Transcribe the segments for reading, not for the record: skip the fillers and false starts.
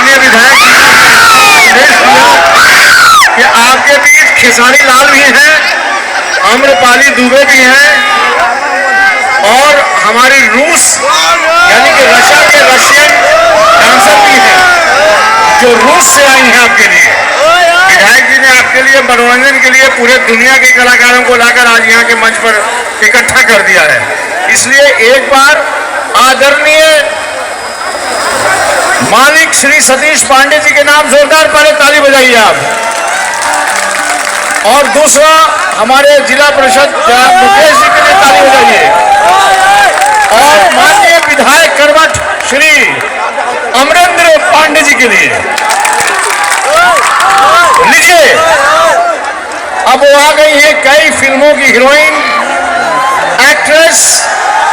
माननीय विधायक कि आपके बीच खेसारी लाल भी हैं, आम्रपाली दुबे भी हैं और हमारी रूस यानी कि रशिया के रशियन डांसर भी हैं जो रूस से आई हैं आपके लिए। विधायक जी ने आपके लिए मनोरंजन के लिए पूरे दुनिया के कलाकारों को लाकर आज यहाँ के मंच पर इकट्ठा कर दिया है। इसलिए एक बार आदरणीय मालिक श्री सतीश पांडे जी के नाम जोरदार पहले ताली बजाइए आप। और दूसरा हमारे जिला परिषद मुकेश जी के लिए ताली बजाइए। और माननीय विधायक करवट श्री अमरेंद्र पांडे जी के लिए लीजिए। अब वो आ गई है कई फिल्मों की हीरोइन, एक्ट्रेस,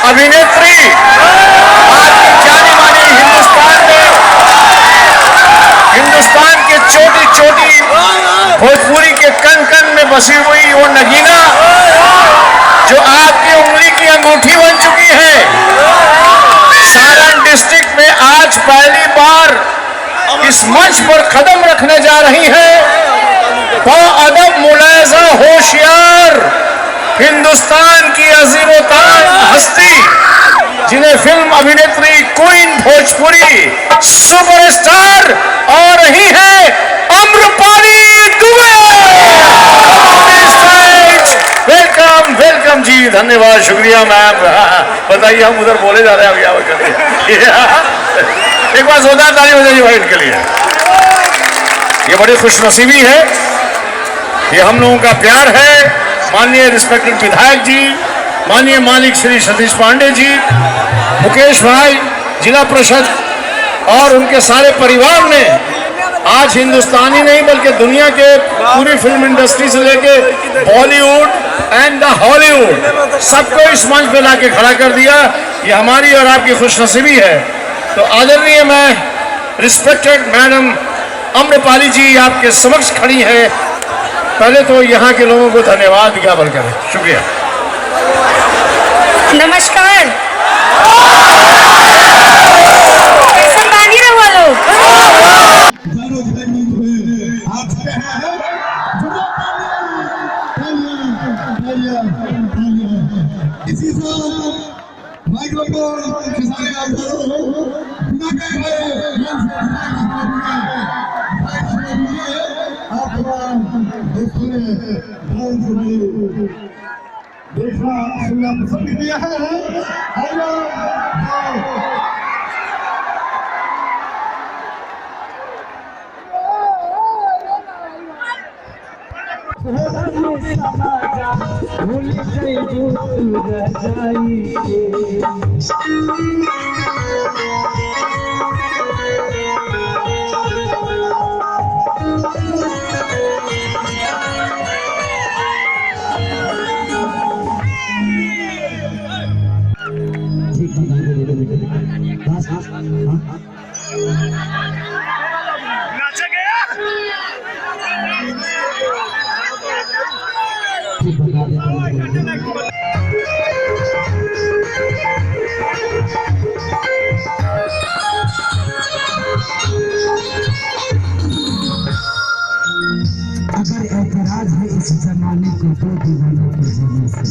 अभिनेत्री, आज की जानी मानी हिंदुस्तान के छोटी छोटी भोजपुरी के कण कण में बसी हुई वो नगीना जो आपकी उंगली की अंगूठी बन चुकी है। सारण डिस्ट्रिक्ट में आज पहली बार इस मंच पर कदम रखने जा रही है। बाअदब मुलायजा होशियार हिंदुस्तान की अजीमोतान हस्ती जिन्हें फिल्म अभिनेत्री क्वीन भोजपुरी सुपरस्टार आ रही है आम्रपाली दुबे। वेलकम वेलकम जी, धन्यवाद, शुक्रिया मैम। बताइए हम उधर बोले जा रहे हैं, क्या करिए। एक बार जोरदार ताली बजाइए भाई इनके लिए। ये बड़ी खुशनसीबी है, ये हम लोगों का प्यार है। माननीय रिस्पेक्टेड विधायक जी, माननीय मालिक श्री सतीश पांडे जी, मुकेश भाई, जिला परिषद और उनके सारे परिवार ने आज हिंदुस्तानी नहीं बल्कि दुनिया के पूरी फिल्म इंडस्ट्री से लेके बॉलीवुड एंड द हॉलीवुड सबको इस मंच पे लाके खड़ा कर दिया। ये हमारी और आपकी खुशनसीबी है। तो आदरणीय मैं रिस्पेक्टेड मैडम आम्रपाली जी आपके समक्ष खड़ी है। पहले तो यहाँ के लोगों को धन्यवाद ज्ञापन करें, शुक्रिया। नमस्कार, कैसे बागी रहो वालों। इसी से माइक्रोफोन देखना सुनना पसंद किया है। अगर ऐतराज है इस जमाने को दो दीवानों के जीने से,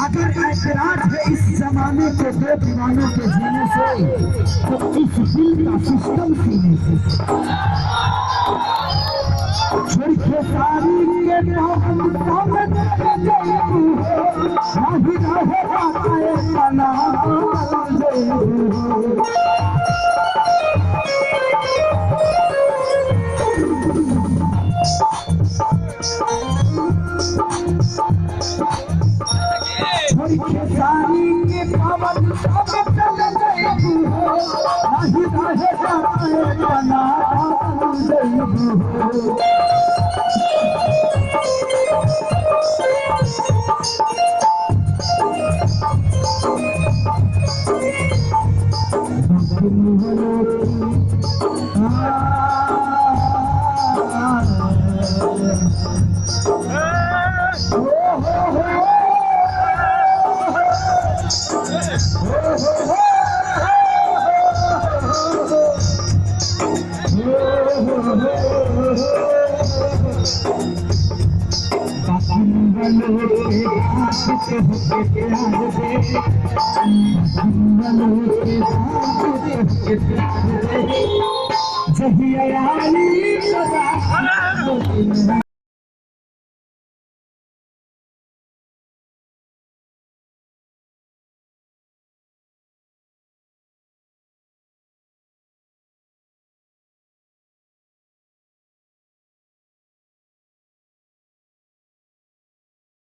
अगर ऐतराज है इस जमाने को दो दीवानों के जीने से, तो इस दिल का सिस्टम सीने से झुरखे सारी के जहिया